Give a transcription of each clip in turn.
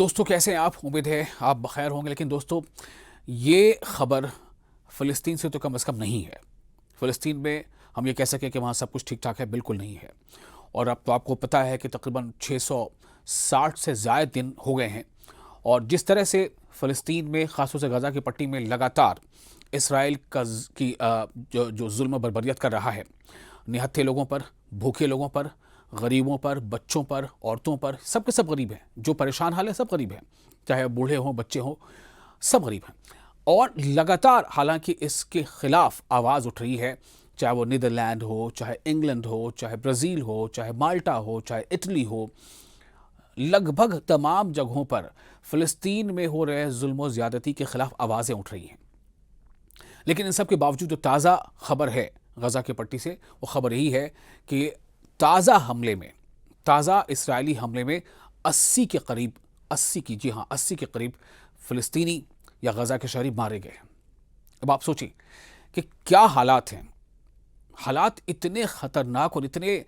दोस्तों कैसे हैं आप? उम्मीद है आप बखैर होंगे। लेकिन दोस्तों, ये खबर फ़लस्तीन से तो कम से कम नहीं है। फ़लस्तीन में हम ये कह सकें कि वहाँ सब कुछ ठीक ठाक है, बिल्कुल नहीं है। और अब तो आपको पता है कि तकरीबन 660 से ज़ायद दिन हो गए हैं। और जिस तरह से फ़लस्तीन में, ख़ासतौर से गज़ा की पट्टी में लगातार इसराइल की जो जुल्म बर्बरियत कर रहा है, निहत्थे लोगों पर, भूखे लोगों पर, गरीबों पर, बच्चों पर, औरतों पर, सब के सब गरीब हैं। जो परेशान हाल है सब गरीब हैं, चाहे बूढ़े हों, बच्चे हों, सब गरीब हैं। और लगातार हालांकि इसके खिलाफ आवाज़ उठ रही है, चाहे वो नीदरलैंड हो, चाहे इंग्लैंड हो, चाहे ब्राज़ील हो, चाहे माल्टा हो, चाहे इटली हो। लगभग तमाम जगहों पर फ़लस्तीन में हो रहे जुल्म ज़्यादती के खिलाफ आवाज़ें उठ रही हैं। लेकिन इन सब के बावजूद जो ताज़ा खबर है गज़ा की पट्टी से, वो खबर यही है कि ताज़ा इसराइली हमले में 80 के करीब, 80 की, जी हाँ 80 के करीब फ़लस्तीनी या गज़ा के शहरी मारे गए हैं। अब आप सोचिए कि क्या हालात हैं। हालात इतने ख़तरनाक और इतने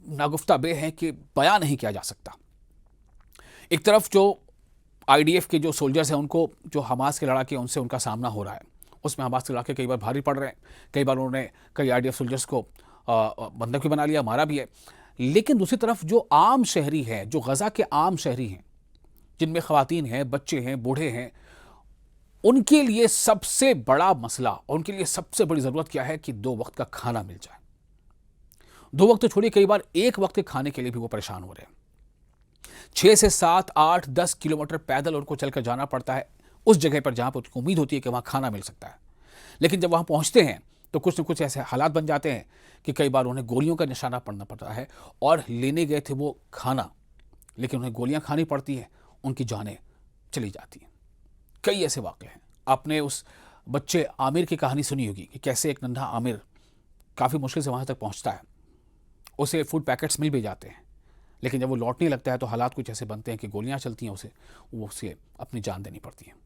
नागुफ्ता बे हैं कि बयां नहीं किया जा सकता। एक तरफ जो आईडीएफ के जो सोल्जर्स हैं, उनको जो हमास के लड़ाके उनसे उनका सामना हो रहा है, उसमें हमास के लड़ाके कई बार भारी पड़ रहे हैं। कई बार उन्होंने कई आईडीएफ सोल्जर्स को बंधक भी बना लिया, मारा भी है। लेकिन दूसरी तरफ जो आम शहरी हैं, जो गज़ा के आम शहरी हैं, जिनमें ख़वातीन हैं, बच्चे हैं, बूढ़े हैं, उनके लिए सबसे बड़ा मसला, उनके लिए सबसे बड़ी ज़रूरत क्या है कि 2 वक्त का खाना मिल जाए। 2 वक्त तो छोड़िए, कई बार 1 वक्त के खाने के लिए भी वो परेशान हो रहे हैं। 6 से 7, 8, 10 किलोमीटर पैदल उनको चलकर जाना पड़ता है उस जगह पर जहां पर उनको उम्मीद होती है कि वहां खाना मिल सकता है। लेकिन जब वहां पहुंचते हैं तो कुछ न कुछ ऐसे हालात बन जाते हैं कि कई बार उन्हें गोलियों का निशाना पड़ना पड़ता है। और लेने गए थे वो खाना, लेकिन उन्हें गोलियां खानी पड़ती है, उनकी जानें चली जाती हैं। कई ऐसे वाक़े हैं। आपने उस बच्चे आमिर की कहानी सुनी होगी कि कैसे एक नन्हा आमिर काफ़ी मुश्किल से वहाँ तक पहुँचता है। उसे फूड पैकेट्स मिल भी जाते हैं, लेकिन जब वो लौटने लगता है तो हालात कुछ ऐसे बनते हैं कि गोलियां चलती हैं, उसे अपनी जान देनी पड़ती है।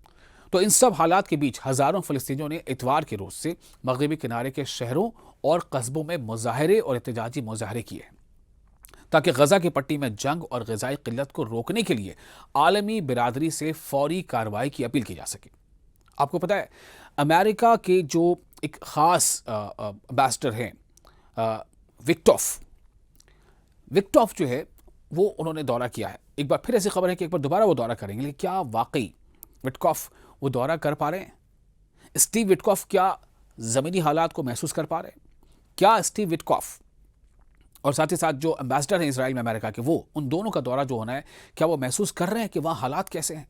तो इन सब हालात के बीच हज़ारों फ़लस्तीनियों ने इतवार के रोज़ से मगरबी किनारे के शहरों और कस्बों में मुजाहरे और एहतजाजी मुजाहरे किए हैं, ताकि गज़ा की पट्टी में जंग और ग़िज़ाई क़िल्लत को रोकने के लिए आलमी बिरादरी से फौरी कार्रवाई की अपील की जा सके। आपको पता है, अमेरिका के जो एक ख़ास एम्बेसडर हैं, विक्टॉफ जो है, वो उन्होंने दौरा किया है। एक बार फिर ऐसी खबर है कि एक बार दोबारा वो दौरा करेंगे। लेकिन क्या वाकई विटकॉफ वो दौरा कर पा रहे हैं? स्टीव विटकॉफ क्या ज़मीनी हालात को महसूस कर पा रहे हैं? क्या स्टीव विटकॉफ और साथ ही साथ जो एम्बेसडर हैं इसराइल में अमेरिका के, वो उन दोनों का दौरा जो होना है, क्या वो महसूस कर रहे हैं कि वहाँ हालात कैसे हैं?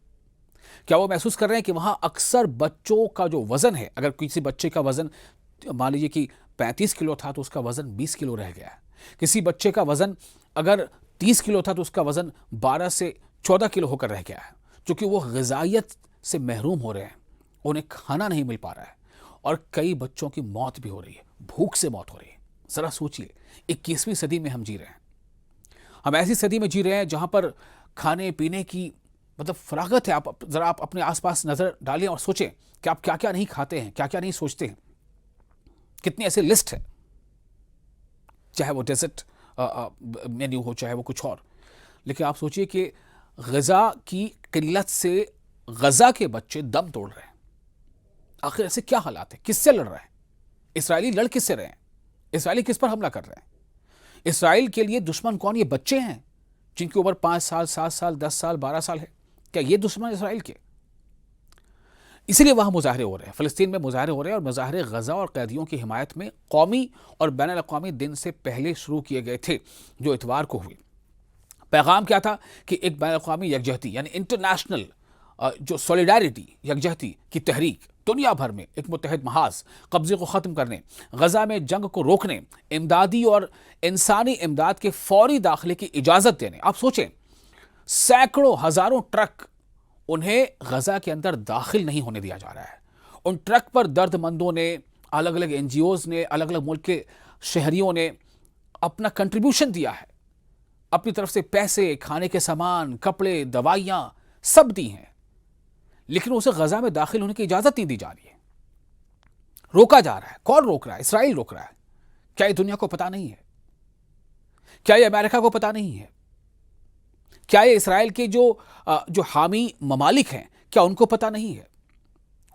क्या वो महसूस कर रहे हैं कि वहाँ अक्सर बच्चों का जो वज़न है, अगर किसी बच्चे का वज़न मान लीजिए कि 35 किलो था तो उसका वज़न 20 किलो रह गया है। किसी बच्चे का वज़न अगर 30 किलो था तो उसका वज़न 12 से 14 किलो होकर रह गया है, क्योंकि वो ग़िज़ाइयत से महरूम हो रहे हैं, उन्हें खाना नहीं मिल पा रहा है। और कई बच्चों की मौत भी हो रही है, भूख से मौत हो रही है। ज़रा सोचिए, 21वीं सदी में हम जी रहे हैं। हम ऐसी सदी में जी रहे हैं जहाँ पर खाने पीने की फरागत है। आप ज़रा आप अपने आसपास नज़र डालें और सोचें कि आप क्या क्या नहीं खाते हैं, क्या क्या नहीं सोचते हैं। कितनी ऐसी लिस्ट है, चाहे वो डेजर्ट मेन्यू हो, चाहे वो कुछ और। लेकिन आप सोचिए कि ग़िज़ा की किल्लत से गज़ा के बच्चे दम तोड़ रहे हैं। आखिर ऐसे क्या हालात हैं? किससे लड़ रहे हैं? इसराइली लड़ किससे रहे हैं? इसराइली किस पर हमला कर रहे हैं? इसराइल के लिए दुश्मन कौन? ये बच्चे हैं जिनकी उम्र 5 साल, 7 साल, 10 साल, 12 साल है। क्या ये दुश्मन इसराइल के? इसीलिए वहाँ मुजाहरे हो रहे हैं, फ़लस्तीन में मुजाहरे हो रहे हैं। और मुजाहरे गज़ा और कैदियों की हिमायत में कौमी और बैनुल-अक़वामी दिन से पहले शुरू किए गए थे, जो इतवार को हुए। पैगाम क्या था कि एक बैनुल-अक़वामी यकजहती, यानी इंटरनेशनल जो सॉलिडारिटी, यकजहती की तहरीक, दुनिया भर में एक मुत्तहिद महाज, कब्ज़े को ख़त्म करने, गज़ा में जंग को रोकने, इमदादी और इंसानी इमदाद के फौरी दाखिले की इजाज़त देने। आप सोचें, सैकड़ों हज़ारों ट्रक, उन्हें गज़ा के अंदर दाखिल नहीं होने दिया जा रहा है। उन ट्रक पर दर्दमंदों ने, अलग अलग NGOs ने, अलग अलग मुल्क के शहरियों ने अपना कंट्रीब्यूशन दिया है, अपनी तरफ से पैसे, खाने के सामान, कपड़े, दवाइयाँ सब दी हैं। लेकिन उसे गज़ा में दाखिल होने की इजाज़त नहीं दी जा रही है, रोका जा रहा है। कौन रोक रहा है? इसराइल रोक रहा है। क्या ये दुनिया को पता नहीं है? क्या ये अमेरिका को पता नहीं है? क्या ये इसराइल के जो हामी ममालिक हैं, क्या उनको पता नहीं है?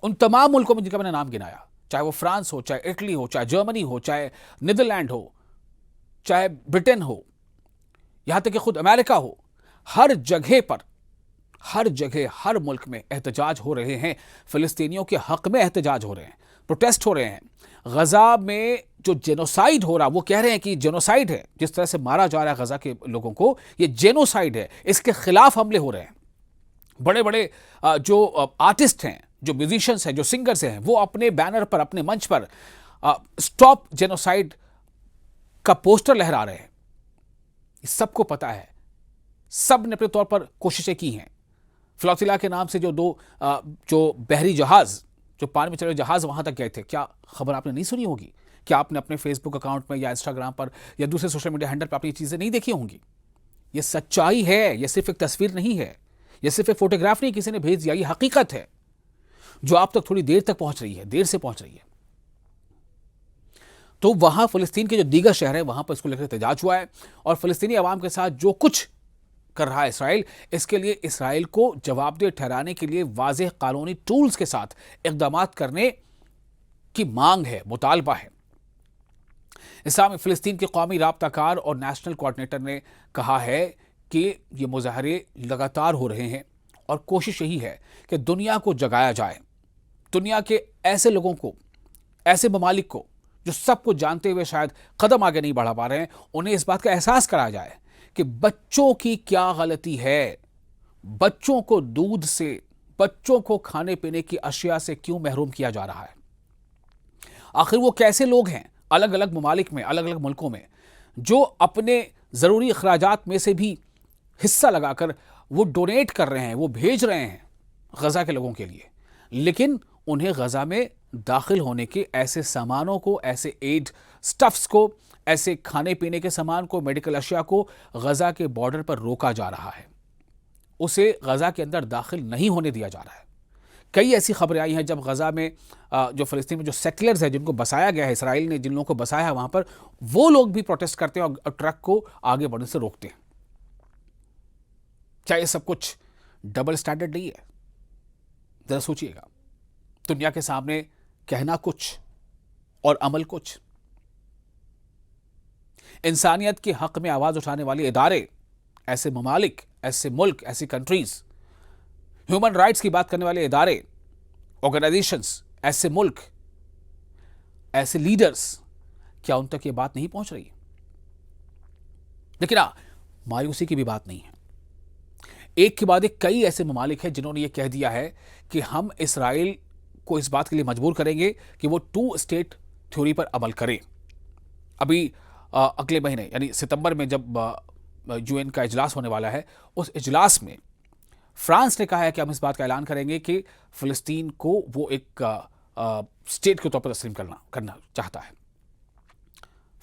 उन तमाम मुल्कों में जिनका मैंने नाम गिनाया, चाहे वो फ्रांस हो, चाहे इटली हो, चाहे जर्मनी हो, चाहे नीदरलैंड हो, चाहे ब्रिटेन हो, यहां तक कि खुद अमेरिका हो, हर जगह पर, हर जगह, हर मुल्क में एहतजाज हो रहे हैं, फिलिस्तीनियों के हक में एहतजाज हो रहे हैं, प्रोटेस्ट हो रहे हैं। गजा में जो जेनोसाइड हो रहा, वो कह रहे हैं कि जेनोसाइड है, जिस तरह से मारा जा रहा है गजा के लोगों को, ये जेनोसाइड है, इसके खिलाफ हमले हो रहे हैं। बड़े बड़े जो आर्टिस्ट हैं, जो म्यूजिशियंस हैं, जो सिंगर्स हैं, वो अपने बैनर पर, अपने मंच पर स्टॉप जेनोसाइड का पोस्टर लहरा रहे हैं। सबको पता है, सब ने अपने तौर पर कोशिशें की हैं। फ्लोटिला के नाम से जो बहरी जहाज, जो पानी में चल रहे जहाज वहां तक गए थे, क्या खबर आपने नहीं सुनी होगी? क्या आपने अपने फेसबुक अकाउंट में या इंस्टाग्राम पर या दूसरे सोशल मीडिया हैंडल पर अपनी चीजें नहीं देखी होंगी? ये सच्चाई है, ये सिर्फ एक तस्वीर नहीं है, ये सिर्फ एक फोटोग्राफ नहीं किसी ने भेज दिया, ये हकीकत है जो आप तक थोड़ी देर तक पहुंच रही है, देर से पहुंच रही है। तो वहां फिलिस्तीन के जो दीगर शहर है, वहां पर इसको लेकर एहतजाज हुआ है, और फिलिस्तीनी आवाम के साथ जो कुछ कर रहा है इसराइल, इसके लिए इसराइल को जवाबदेह ठहराने के लिए वाज़ेह कानूनी टूल्स के साथ इक़दाम करने की मांग है, मुतालबा है। इस्लामी फिलिस्तीन के कौमी राब्ताकार और नेशनल कोऑर्डिनेटर ने कहा है कि ये मुजाहरे लगातार हो रहे हैं और कोशिश यही है कि दुनिया को जगाया जाए, दुनिया के ऐसे लोगों को, ऐसे ममालिक को जो सब कुछ जानते हुए शायद कदम आगे नहीं बढ़ा पा रहे हैं, उन्हें इस बात का एहसास कराया जाए कि बच्चों की क्या गलती है, बच्चों को दूध से, बच्चों को खाने पीने की अशिया से क्यों महरूम किया जा रहा है। आखिर वो कैसे लोग हैं अलग अलग ममालिक में, अलग अलग मुल्कों में, जो अपने ज़रूरी अखराजात में से भी हिस्सा लगाकर वो डोनेट कर रहे हैं, वो भेज रहे हैं गजा के लोगों के लिए, लेकिन उन्हें गजा में दाखिल होने के ऐसे सामानों को, ऐसे एड स्टफ्स को, ऐसे खाने पीने के सामान को, मेडिकल अशिया को गजा के बॉर्डर पर रोका जा रहा है, उसे गजा के अंदर दाखिल नहीं होने दिया जा रहा है। कई ऐसी खबरें आई हैं जब गजा में जो फिलिस्तीन में जो सेटलर्स हैं, जिनको बसाया गया है, इसराइल ने जिन लोगों को बसाया है वहां पर, वो लोग भी प्रोटेस्ट करते हैं और ट्रक को आगे बढ़ने से रोकते हैं। क्या ये सब कुछ डबल स्टैंडर्ड नहीं है? जरा सोचिएगा, दुनिया के सामने कहना कुछ और अमल कुछ। इंसानियत के हक में आवाज उठाने वाले इदारे, ऐसे ममालिक, ऐसे मुल्क, ऐसी कंट्रीज, ह्यूमन राइट्स की बात करने वाले इदारे, ऑर्गेनाइजेशंस, ऐसे मुल्क, ऐसे लीडर्स, क्या उन तक ये बात नहीं पहुंच रही? लेकिन मायूसी की भी बात नहीं है। एक के बाद एक कई ऐसे ममालिक हैं जिन्होंने ये कह दिया है कि हम इसराइल को इस बात के लिए मजबूर करेंगे कि वो 2 स्टेट थ्योरी पर अमल करे। अभी अगले महीने यानी सितंबर में जब यूएन का इजलास होने वाला है, उस इजलास में फ्रांस ने कहा है कि हम इस बात का ऐलान करेंगे कि फिलिस्तीन को वो एक स्टेट के तौर पर तस्लीम करना चाहता है।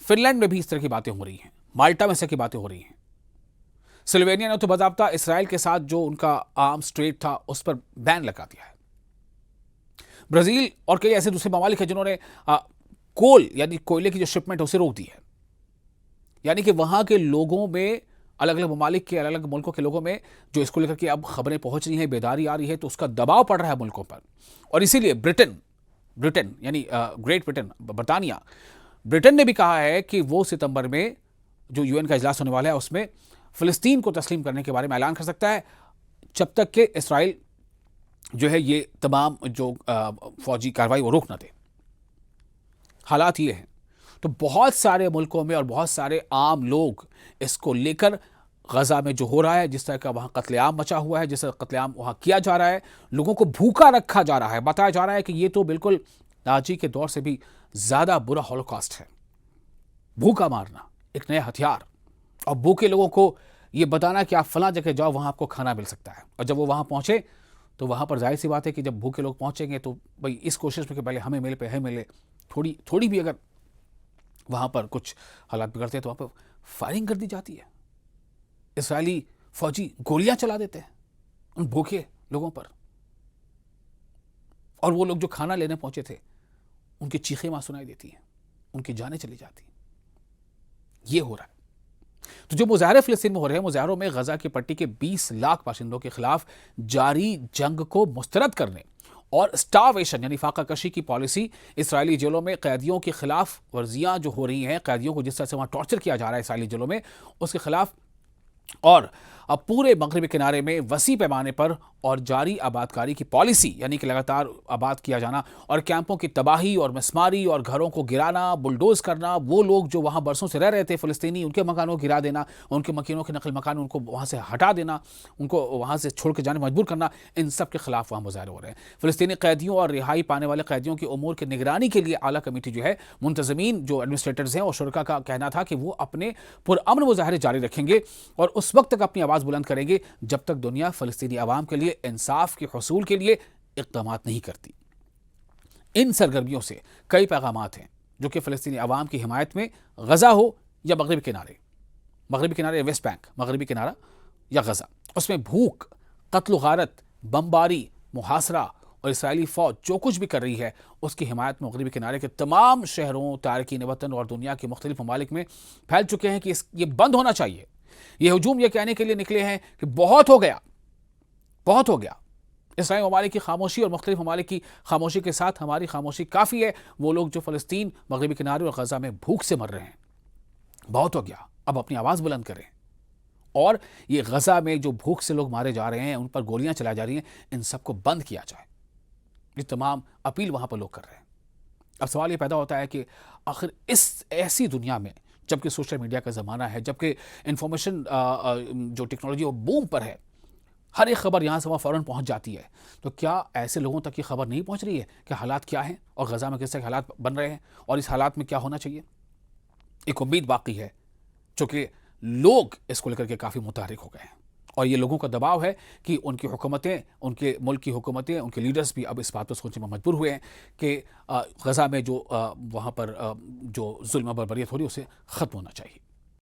फिनलैंड में भी इस तरह की बातें हो रही हैं, माल्टा में इस तरह की बातें हो रही हैं। स्लोवेनिया ने तो बाकायदा इसराइल के साथ जो उनका आर्म्स ट्रेड था उस पर बैन लगा दिया है। ब्राजील और कई ऐसे दूसरे ममालिक हैं जिन्होंने कोल यानी कोयले की जो शिपमेंट है उसे रोक दी है। यानी कि वहां के लोगों में, अलग अलग ममालिक के, अलग अलग मुल्कों के लोगों में जो इसको लेकर के अब खबरें पहुंच रही हैं, बेदारी आ रही है, तो उसका दबाव पड़ रहा है मुल्कों पर। और इसीलिए ब्रिटेन यानी ग्रेट ब्रिटेन, बरतानिया, ब्रिटेन ने भी कहा है कि वो सितंबर में जो यूएन का इजलास होने वाला है उसमें फिलिस्तीन को तस्लीम करने के बारे में ऐलान कर सकता है, जब तक कि इसराइल जो है ये तमाम जो फौजी कार्रवाई वो रोक न दे। हालात ये हैं। तो बहुत सारे मुल्कों में और बहुत सारे आम लोग इसको लेकर, गजा में जो हो रहा है, जिस तरह का वहां कत्लेआम मचा हुआ है, जिस तरह कत्लेआम वहां किया जा रहा है, लोगों को भूखा रखा जा रहा है, बताया जा रहा है कि ये तो बिल्कुल नाजी के दौर से भी ज्यादा बुरा हॉलोकॉस्ट है। भूखा मारना एक नया हथियार, और भूखे लोगों को ये बताना कि आप फलां जगह जाओ, वहां आपको खाना मिल सकता है। और जब वो वहां पहुंचे तो वहां पर जाहिर सी बात है कि जब भूखे लोग पहुंचेंगे तो भाई इस कोशिश में कि पहले हमें मिले, थोड़ी भी अगर वहां पर कुछ हालात बिगड़ते हैं तो वहां पर फायरिंग कर दी जाती है। इस्राएली फौजी गोलियां चला देते हैं उन भूखे लोगों पर, और वो लोग जो खाना लेने पहुंचे थे उनकी चीखें वहां सुनाई देती हैं, उनकी जानें चली जाती हैं। ये हो रहा है। तो जो मुजाहरे फ़िलिस्तीन में हो रहे हैं, मुजाहरों में गजा की पट्टी के 20 लाख बाशिंदों के खिलाफ जारी जंग को मुस्तरद करने और स्टारवेशन यानी फाका कशी की पॉलिसी, इसराइली जेलों में कैदियों के खिलाफ वर्जियां जो हो रही हैं, कैदियों को जिस तरह से वहां टॉर्चर किया जा रहा है इसराइली जेलों में, उसके खिलाफ, और अब पूरे मगरबी किनारे में वसी पैमाने पर और जारी आबादकारी की पॉलिसी यानी कि लगातार आबाद किया जाना और कैंपों की तबाही और मसमारी और घरों को गिराना, बुलडोज करना, वो लोग जो वहाँ बरसों से रह रहे थे फ़लस्तीनी, उनके मकानों को गिरा देना, उनके मकीनों के नकल मकान उनको वहाँ से हटा देना, उनको वहाँ से छोड़ के जाने मजबूर करना, इन सब के खिलाफ वहाँ मुजाहरे हो रहे हैं। फ़लस्तीनी कैदियों और रिहाई पाने वाले कैदियों की उमूर की निगरानी के लिए आला कमेटी जो है, मुंतज़मीन जो एडमिनिस्ट्रेटर्स हैं और शुरका का कहना था कि वो अपने पुरअमन मुजाहरे जारी रखेंगे और उस वक्त तक अपनी आवाज़ बुलंद करेंगे जब तक दुनिया फ़लस्तीनी अवाम के लिए इंसाफ के हसूल के लिए इक़दामात नहीं करती। इन सरगर्मियों से कई पैगामात हैं जो कि फ़लस्तीनी अवाम की हिमायत में, गज़ा हो या मगरबी किनारे वेस्ट बैंक, मगरबी किनारा या गज़ा, उसमें भूख, कत्ल गारत, बमबारी, मुहासरा और इसराइली फ़ौज जो कुछ भी कर रही है उसकी हिमायत में मगरबी किनारे के तमाम शहरों, तारकीन वतन और दुनिया के मुख्तलिफ ममालिक में फैल चुके हैं कि ये बंद होना चाहिए। ये हुजूम ये कहने के लिए निकले हैं कि बहुत हो गया, बहुत हो गया। इस्लामी ममालिक की खामोशी और मुख्तलिफ ममालिक की खामोशी के साथ हमारी खामोशी काफ़ी है। वो लोग जो फ़लस्तीन, मगरबी किनारे और गज़ा में भूख से मर रहे हैं, बहुत हो गया, अब अपनी आवाज़ बुलंद करें। और ये गज़ा में जो भूख से लोग मारे जा रहे हैं, उन पर गोलियां चलाई जा रही हैं, इन सबको बंद किया जाए। ये तमाम अपील वहाँ पर लोग कर रहे हैं। अब सवाल ये पैदा होता है कि आखिर इस ऐसी दुनिया में, जबकि सोशल मीडिया का ज़माना है, जबकि इंफॉर्मेशन जो टेक्नोलॉजी वो बूम पर है, हर एक खबर यहाँ से वहाँ फ़ौरन पहुँच जाती है, तो क्या ऐसे लोगों तक ये खबर नहीं पहुँच रही है कि हालात क्या हैं और गज़ा में किस तरह के हालात बन रहे हैं और इस हालात में क्या होना चाहिए? एक उम्मीद बाकी है, चूँकि लोग इसको लेकर के काफ़ी मुतहर्रिक हो गए हैं और ये लोगों का दबाव है कि उनकी हुकूमतें, उनके मुल्क की हुकूमतें, उनके लीडर्स भी अब इस बात को सोचने में मजबूर हुए हैं कि गज़ा में जो वहाँ पर जो जुल्म बर्बरियत हो रही है उसे ख़त्म होना चाहिए।